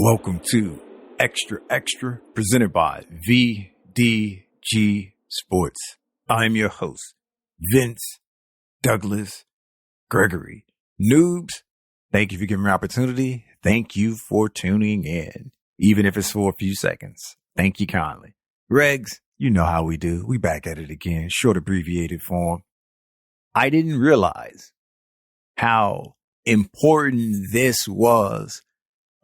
Welcome to Xtra presented by VDG Sports. I'm your host, Vince Douglas Gregory. Noobs, thank you for giving me an opportunity. Thank you for tuning in, even if it's for a few seconds. Thank you kindly. Regs, you know how we do. We back at it again, short abbreviated form. I didn't realize how important this was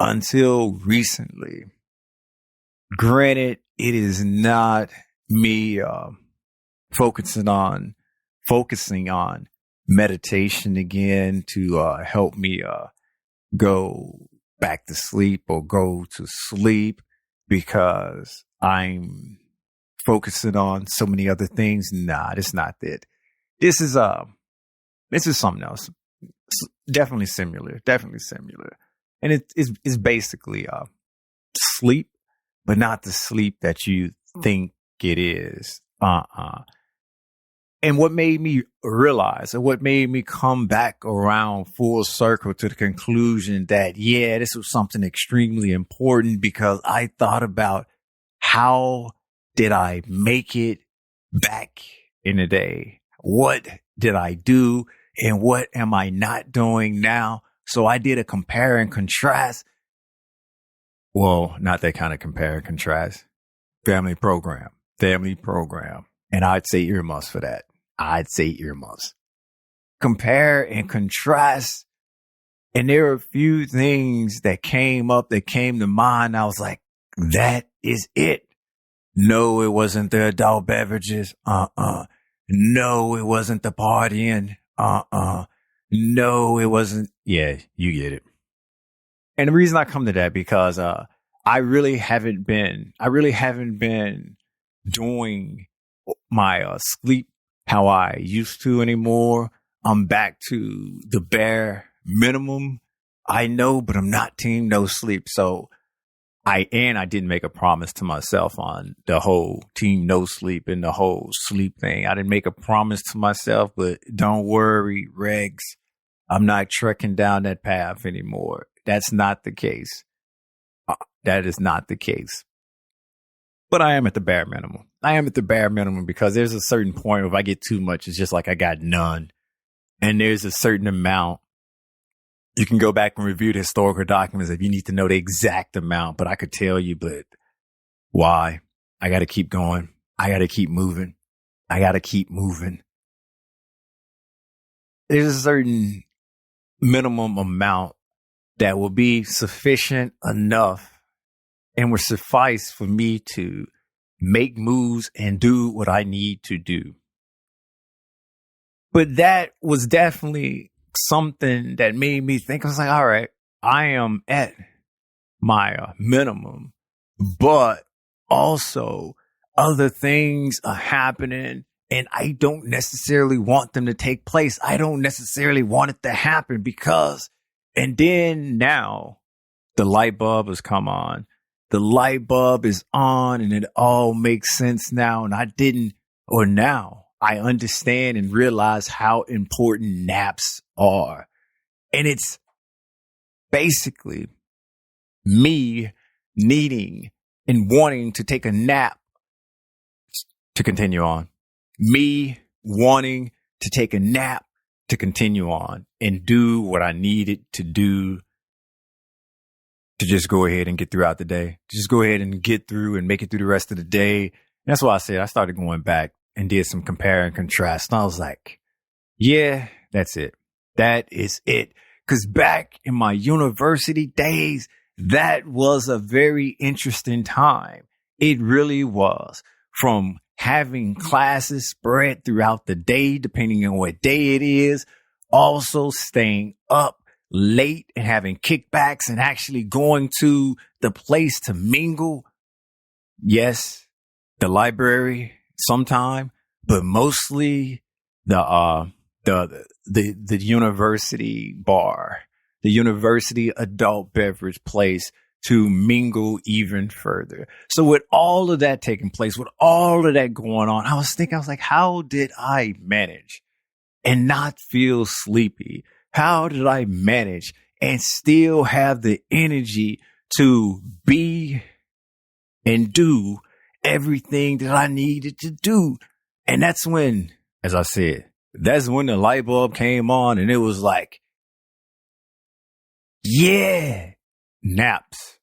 until recently. Granted, it is not me focusing on meditation again to help me go back to sleep or go to sleep because I'm focusing on so many other things. Nah, it's not that. This is something else. Definitely similar. And it's basically sleep, but not the sleep that you think it is. And what made me realize, or what made me come back around full circle to the conclusion that, yeah, this was something extremely important, because I thought about how did I make it back in the day? What did I do? And what am I not doing now? So I did a compare and contrast. Well, not that kind of compare and contrast. Family program. And I'd say earmuffs for that. Compare and contrast. And there are a few things that came to mind. I was like, that is it. No, it wasn't the adult beverages. No, it wasn't the partying. No, it wasn't. Yeah, you get it. And the reason I come to that, because I really haven't been doing my sleep how I used to anymore. I'm back to the bare minimum. I know, but I'm not team no sleep. So I didn't make a promise to myself on the whole team no sleep and the whole sleep thing. I didn't make a promise to myself, but don't worry, Regs. I'm not trekking down that path anymore. That's not the case. That is not the case. But I am at the bare minimum. Because there's a certain point where if I get too much, it's just like I got none. And there's a certain amount. You can go back and review the historical documents if you need to know the exact amount. But I could tell you, but why? I got to keep going. I got to keep moving. There's a certain minimum amount that will be sufficient enough and will suffice for me to make moves and do what I need to do. But that was definitely something that made me think. I was like, all right, I am at my minimum, but also other things are happening and I don't necessarily want them to take place. I don't necessarily want it to happen because, and then now the light bulb has come on. The light bulb is on and it all makes sense now. And now I understand and realize how important naps are. And it's basically me needing and wanting to take a nap to continue on. Me wanting to take a nap to continue on and do what I needed to do to just go ahead and get throughout the day. Just go ahead and get through and make it through the rest of the day. And that's why I said I started going back and did some compare and contrast. And I was like, yeah, that's it. That is it. Because back in my university days, that was a very interesting time. It really was. From having classes spread throughout the day, depending on what day it is, also staying up late and having kickbacks and actually going to the place to mingle. Yes, the library sometime, but mostly the university bar, the university adult beverage place to mingle even further. So with all of that taking place, with all of that going on, I was like, how did I manage and not feel sleepy? How did I manage and still have the energy to be and do everything that I needed to do. And that's when, as I said, that's when the light bulb came on, and it was like, yeah, naps.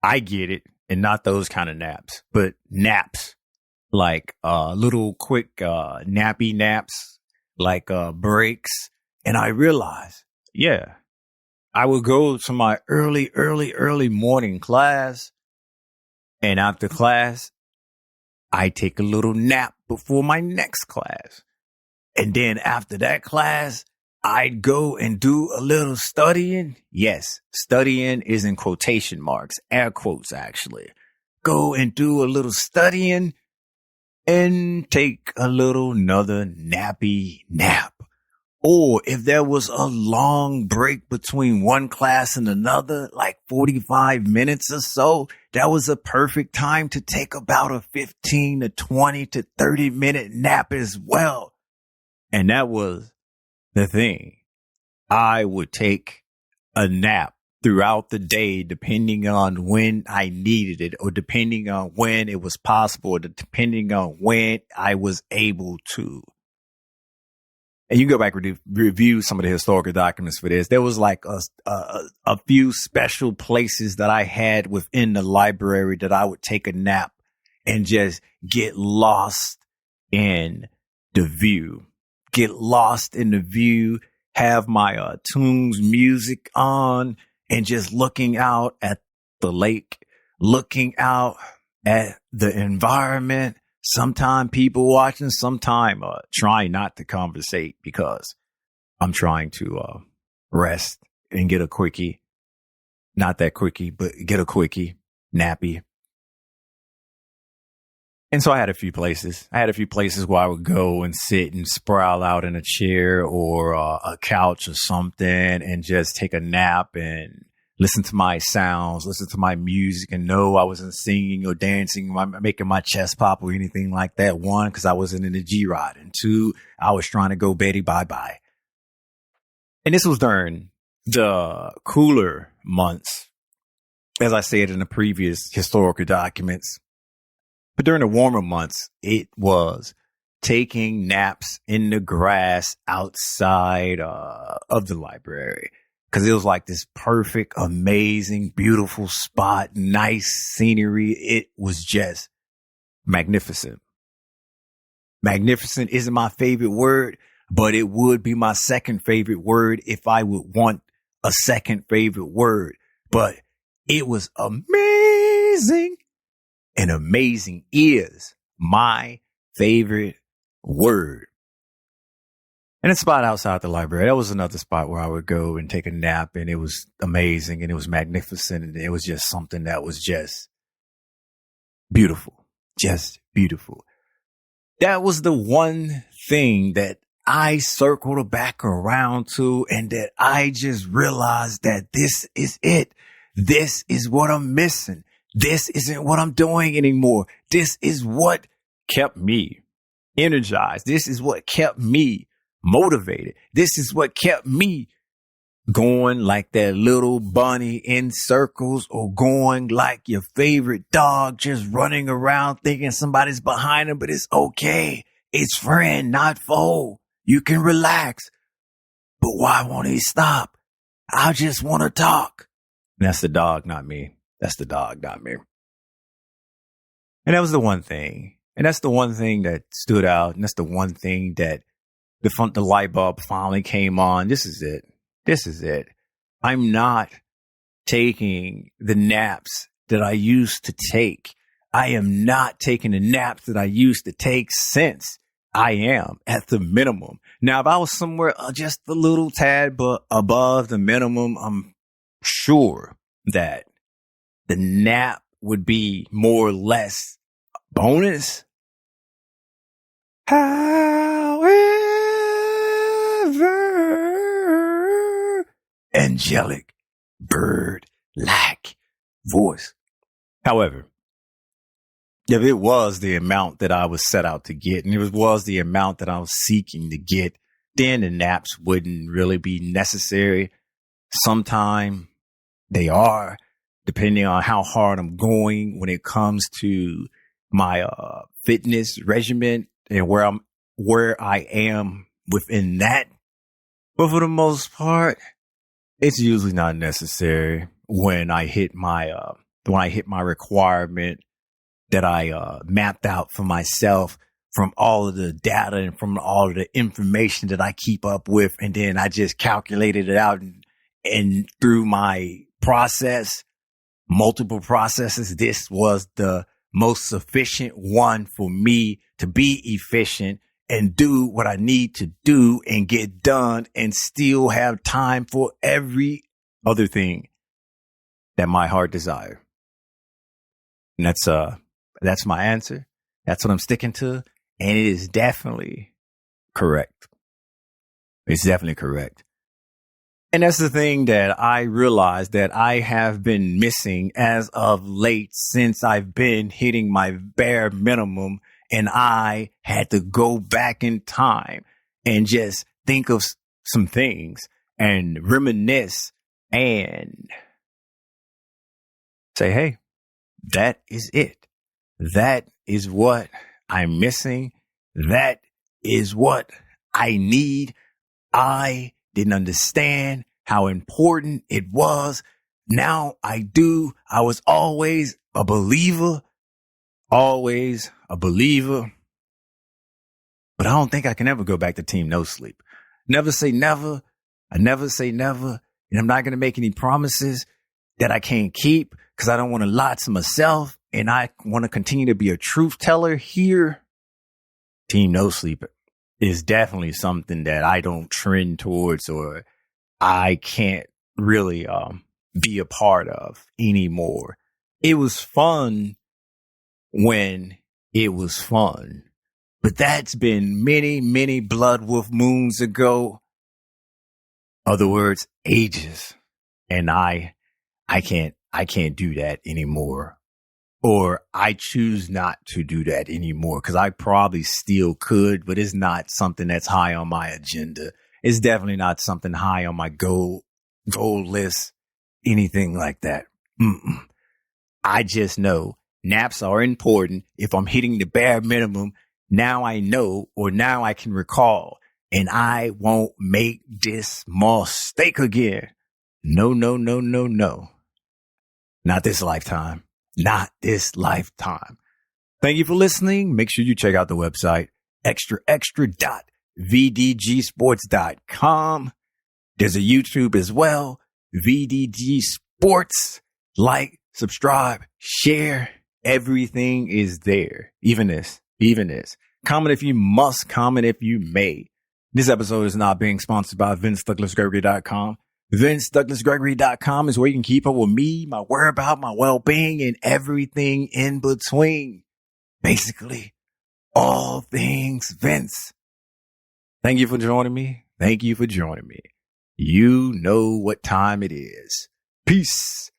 I get it. And not those kind of naps, but naps, like little quick nappy naps, like breaks. And I realized, yeah, I would go to my early morning class. And after class, I take a little nap before my next class. And then after that class, I'd go and do a little studying. Yes, studying is in quotation marks, air quotes, actually. Go and do a little studying and take a little another nappy nap. Or if there was a long break between one class and another, like 45 minutes or so, that was a perfect time to take about a 15 to 20 to 30 minute nap as well. And that was the thing. I would take a nap throughout the day, depending on when I needed it, or depending on when it was possible, or depending on when I was able to. And you go back and review some of the historical documents for this. There was like a few special places that I had within the library that I would take a nap and just get lost in the view. Get lost in the view, have my tunes music on, and just looking out at the lake, looking out at the environment. Sometime people watching, sometime trying not to conversate because I'm trying to rest and get a quickie. Not that quickie, but get a quickie, nappy. And so I had a few places. Where I would go and sit and sprawl out in a chair or a couch or something and just take a nap and listen to my sounds, listen to my music, and no, I wasn't singing or dancing, making my chest pop or anything like that. One, because I wasn't in the G-Rod. And two, I was trying to go Betty bye-bye. And this was during the cooler months, as I said in the previous historical documents. But during the warmer months, it was taking naps in the grass outside of the library. Because it was like this perfect, amazing, beautiful spot, nice scenery. It was just magnificent. Magnificent isn't my favorite word, but it would be my second favorite word if I would want a second favorite word. But it was amazing. And amazing is my favorite word. And a spot outside the library, that was another spot where I would go and take a nap, and it was amazing and it was magnificent, and it was just something that was just beautiful, just beautiful. That was the one thing that I circled back around to, and that I just realized that this is it. This is what I'm missing. This isn't what I'm doing anymore. This is what kept me energized. This is what kept me motivated. This is what kept me going like that little bunny in circles, or going like your favorite dog, just running around thinking somebody's behind him, but it's okay. It's friend, not foe. You can relax. But why won't he stop? I just want to talk. And that's the dog, not me. That's the dog, not me. And that was the one thing. And that's the one thing that stood out. And that's the one thing that the light bulb finally came on. This is it. This is it. I'm not taking the naps that I used to take. I am not taking the naps that I used to take since I am at the minimum. Now, if I was somewhere just a little tad but above the minimum, I'm sure that the nap would be more or less bonus. However, angelic bird-like voice. However, if it was the amount that I was set out to get, and it was the amount that I was seeking to get, then the naps wouldn't really be necessary. Sometime they are, depending on how hard I'm going when it comes to my fitness regimen and where I am within that. But for the most part, it's usually not necessary when I hit my requirement that I mapped out for myself from all of the data and from all of the information that I keep up with. And then I just calculated it out and through my process, multiple processes, this was the most sufficient one for me to be efficient and do what I need to do and get done and still have time for every other thing that my heart desires. And that's my answer. That's what I'm sticking to. And it is definitely correct. It's definitely correct. And that's the thing that I realized that I have been missing as of late since I've been hitting my bare minimum, and I had to go back in time and just think of some things and reminisce and say, hey, that is it. That is what I'm missing. That is what I need. I didn't understand how important it was. Now I do. I was always a believer, but I don't think I can ever go back to team no sleep. Never say never. I never say never. And I'm not going to make any promises that I can't keep because I don't want to lie to myself. And I want to continue to be a truth teller here. Team no sleep is definitely something that I don't trend towards or I can't really be a part of anymore. It was fun when it was fun, but that's been many, many blood wolf moons ago. Other words, ages. And I can't do that anymore. Or I choose not to do that anymore because I probably still could, but it's not something that's high on my agenda. It's definitely not something high on my goal list, anything like that. I just know naps are important. If I'm hitting the bare minimum, now I know, or now I can recall, and I won't make this mistake again. No. Not this lifetime. Not this lifetime. Thank you for listening. Make sure you check out the website, extra.vdgsports.com. There's a YouTube as well, VDG Sports. Like, subscribe, share. Everything is there. Even this. Comment if you must, comment if you may. This episode is not being sponsored by VinceDouglasGregory.com. VinceDouglasGregory.com is where you can keep up with me, my whereabouts, my well-being, and everything in between. Basically, all things Vince. Thank you for joining me. You know what time it is. Peace.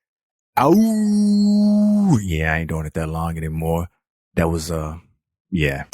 Ow. Yeah, I ain't doing it that long anymore. That was, yeah.